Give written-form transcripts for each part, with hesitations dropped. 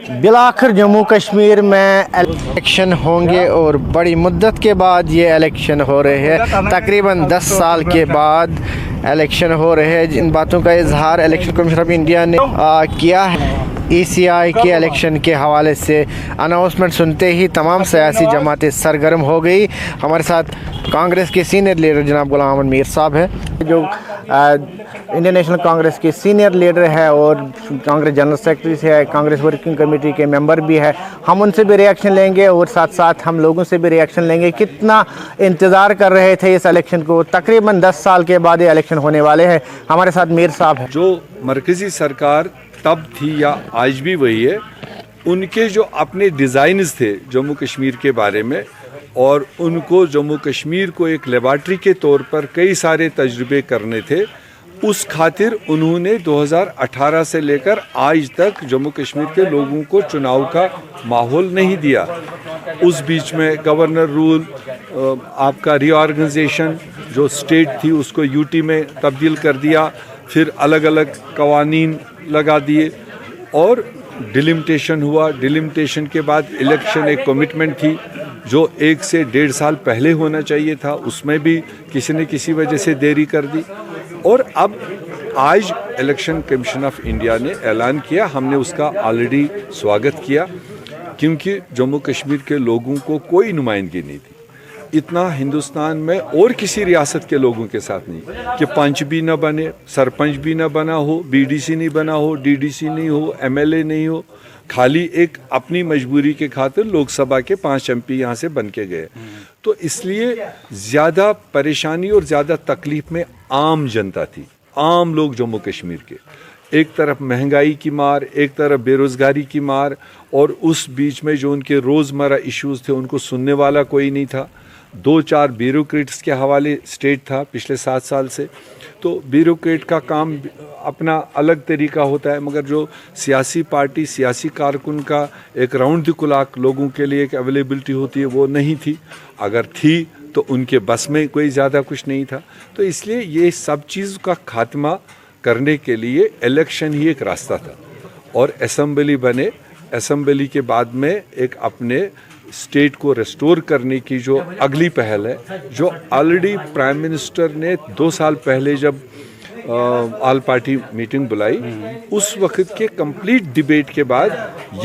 बिलाखिर जम्मू कश्मीर में इलेक्शन होंगे और बड़ी मुद्दत के बाद ये इलेक्शन हो रहे हैं। तकरीबन 10 साल के बाद इलेक्शन हो रहे हैं। इन बातों का इजहार इलेक्शन कमीशन ऑफ इंडिया ने किया है। ECI के इलेक्शन के हवाले से अनाउंसमेंट सुनते ही तमाम सियासी जमातें सरगर्म हो गई। हमारे साथ कांग्रेस के सीनियर लीडर जनाब गुलाम अहमद मीर साहब है, जो इंडियन नेशनल कांग्रेस के सीनियर लीडर है और कांग्रेस जनरल सेक्रेटरी से है, कांग्रेस वर्किंग कमेटी के मेंबर भी है। हम उनसे भी रिएक्शन लेंगे और साथ साथ हम लोगों से भी रिएक्शन लेंगे। कितना इंतज़ार कर रहे थे इस इलेक्शन को, तकरीबन 10 साल के बाद ये इलेक्शन होने वाले हैं। हमारे साथ मीर साहब हैं। जो मरकज़ी सरकार तब थी या आज भी वही है, उनके जो अपने डिज़ाइन्स थे जम्मू कश्मीर के बारे में, और उनको जम्मू कश्मीर को एक लेबॉर्ट्री के तौर पर कई सारे तजुर्बे करने थे। उस खातिर उन्होंने 2018 से लेकर आज तक जम्मू कश्मीर के लोगों को चुनाव का माहौल नहीं दिया। उस बीच में गवर्नर रूल, आपका रीऑर्गेनाइजेशन, जो स्टेट थी उसको यूटी में तब्दील कर दिया, फिर अलग अलग कवानीन लगा दिए और डिलिमिटेशन हुआ। डिलिमिटेशन के बाद इलेक्शन एक कमिटमेंट थी जो 1 से 1.5 साल पहले होना चाहिए था, उसमें भी किसी ने किसी वजह से देरी कर दी। और अब आज इलेक्शन कमीशन ऑफ इंडिया ने ऐलान किया, हमने उसका ऑलरेडी स्वागत किया, क्योंकि जम्मू कश्मीर के लोगों को कोई नुमाइंदगी नहीं थी। इतना हिंदुस्तान में और किसी रियासत के लोगों के साथ नहीं कि पंच भी ना बने, सरपंच भी ना बना हो, BDC नहीं बना हो, DDC नहीं हो, MLA नहीं हो, खाली एक अपनी मजबूरी के खातिर लोकसभा के 5 MP यहाँ से बन के गए। तो इसलिए ज़्यादा परेशानी और ज़्यादा तकलीफ में आम जनता थी, आम लोग जम्मू कश्मीर के। एक तरफ महंगाई की मार, एक तरफ बेरोज़गारी की मार, और उस बीच में जो उनके रोज़मर्रा इश्यूज़ थे उनको सुनने वाला कोई नहीं था। 2-4 ब्यूरोक्रेट्स के हवाले स्टेट था पिछले 7 साल से। तो ब्यूरोक्रेट का काम अपना अलग तरीका होता है, मगर जो सियासी पार्टी, सियासी कारकुन का एक राउंड द क्लॉक लोगों के लिए एक अवेलेबिलिटी होती है, वो नहीं थी। अगर थी तो उनके बस में कोई ज़्यादा कुछ नहीं था। तो इसलिए ये सब चीज़ का खात्मा करने के लिए इलेक्शन ही एक रास्ता था। और असेंबली बने, असेंबली के बाद में एक अपने स्टेट को रेस्टोर करने की जो अगली पहल है, जो ऑलरेडी प्राइम मिनिस्टर ने 2 साल पहले जब ऑल पार्टी मीटिंग बुलाई, उस वक्त के कंप्लीट डिबेट के बाद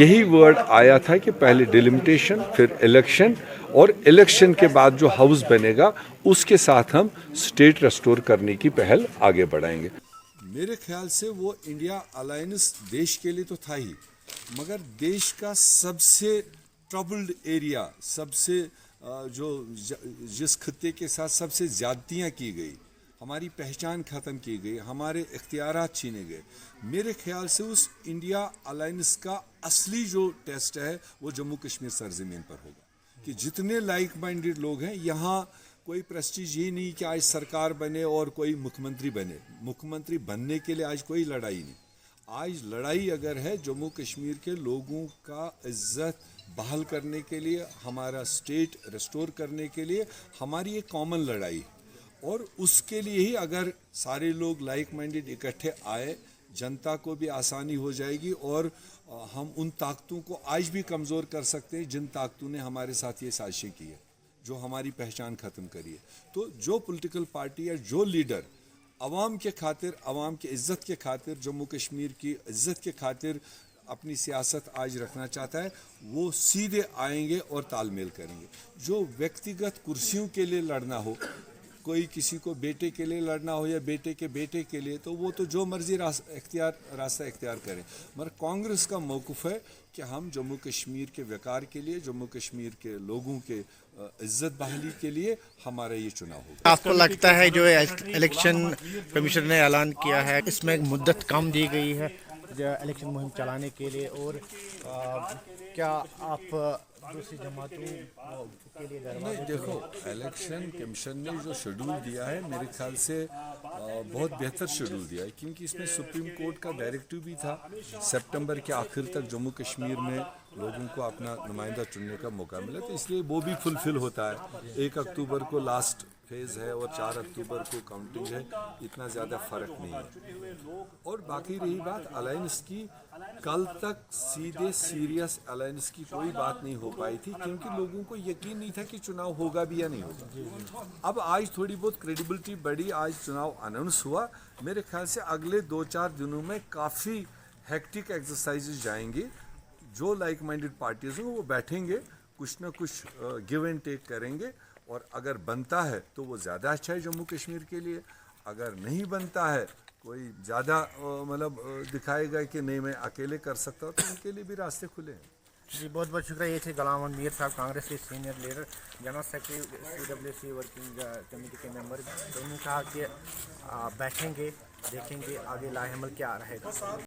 यही वर्ड आया था कि पहले डिलिमिटेशन, फिर इलेक्शन, और इलेक्शन के बाद जो हाउस बनेगा उसके साथ हम स्टेट रेस्टोर करने की पहल आगे बढ़ाएंगे। मेरे ख्याल से वो इंडिया अलायंस देश के लिए तो था ही, मगर देश का सबसे ट्रबल्ड एरिया, सबसे जिस खत्ते के साथ सबसे ज़्यादतियाँ की गई, हमारी पहचान ख़त्म की गई, हमारे इख्तियारात छीने गए। मेरे ख्याल से उस इंडिया अलायंस का असली जो टेस्ट है वो जम्मू कश्मीर सरजमीन पर होगा, कि जितने लाइक माइंडेड लोग हैं यहाँ, कोई प्रेस्टीज ये नहीं कि आज सरकार बने और कोई मुख्यमंत्री बने। मुख्यमंत्री बनने के लिए आज कोई लड़ाई नहीं। आज लड़ाई अगर है जम्मू कश्मीर के लोगों का इज्जत बहाल करने के लिए, हमारा स्टेट रेस्टोर करने के लिए, हमारी एक कॉमन लड़ाई है। और उसके लिए ही अगर सारे लोग लाइक माइंडेड इकट्ठे आए, जनता को भी आसानी हो जाएगी, और हम उन ताकतों को आज भी कमज़ोर कर सकते हैं जिन ताकतों ने हमारे साथ ये साजिशें की है, जो हमारी पहचान ख़त्म करी है। तो जो पॉलिटिकल पार्टी या जो लीडर अवाम के खातिर, अवाम की इज़्ज़त के खातिर, जम्मू कश्मीर की इज़्ज़त के खातिर अपनी सियासत आज रखना चाहता है, वो सीधे आएंगे और तालमेल करेंगे। जो व्यक्तिगत कुर्सियों के लिए लड़ना हो, कोई किसी को बेटे के लिए लड़ना हो या बेटे के बेटे के लिए, तो वो तो जो मर्जी रास्ता इख्तियार करें। मगर कांग्रेस का मौक़िफ़ है कि हम जम्मू कश्मीर के वक़ार के लिए, जम्मू कश्मीर के लोगों के इज़्ज़त बहाली के लिए हमारा ये चुनाव होगा। आपको लगता है जो इलेक्शन कमीशन ने ऐलान किया है, इसमें मुद्दत कम दी गई है इलेक्शन मुहिम चलाने के लिए, और क्या आप दूसरी जमातों के लिए नहीं, देखो, इलेक्शन कमीशन ने जो शेड्यूल दिया है मेरे ख्याल से बहुत बेहतर शेड्यूल दिया है, क्योंकि इसमें सुप्रीम कोर्ट का डायरेक्टिव भी था सितंबर के आखिर तक जम्मू कश्मीर में लोगों को अपना नुमाइंदा चुनने का मौका मिला, तो इसलिए वो भी फुलफिल होता है। 1 अक्टूबर को लास्ट फेज़ है और 4 अक्टूबर को काउंटिंग है, इतना ज़्यादा फ़र्क नहीं है। और बाकी रही बात अलायंस की, कल तक सीधे सीरियस अलायंस की कोई बात नहीं हो पाई थी क्योंकि लोगों को यकीन नहीं था कि चुनाव होगा भी या नहीं होगा। अब आज थोड़ी बहुत क्रेडिबिलिटी बढ़ी, आज चुनाव अनाउंस हुआ। मेरे ख्याल से अगले 2-4 दिनों में काफ़ी हेक्टिक एक्सरसाइजेज जाएंगी। जो लाइक माइंडेड पार्टीज हैं वो बैठेंगे, कुछ ना कुछ गिव एंड टेक करेंगे, और अगर बनता है तो वो ज़्यादा अच्छा है जम्मू कश्मीर के लिए। अगर नहीं बनता है, कोई ज़्यादा मतलब दिखाएगा कि नहीं मैं अकेले कर सकता हूँ, तो उनके लिए भी रास्ते खुले हैं। जी बहुत बहुत शुक्रिया। ये थे गुलाम अहमद मीर साहब, कांग्रेस के senior leader, general secretary CWC working committee के मेंबर। तो उन्होंने कहा कि बैठेंगे, देखेंगे आगे लाएअमल क्या रहेगा।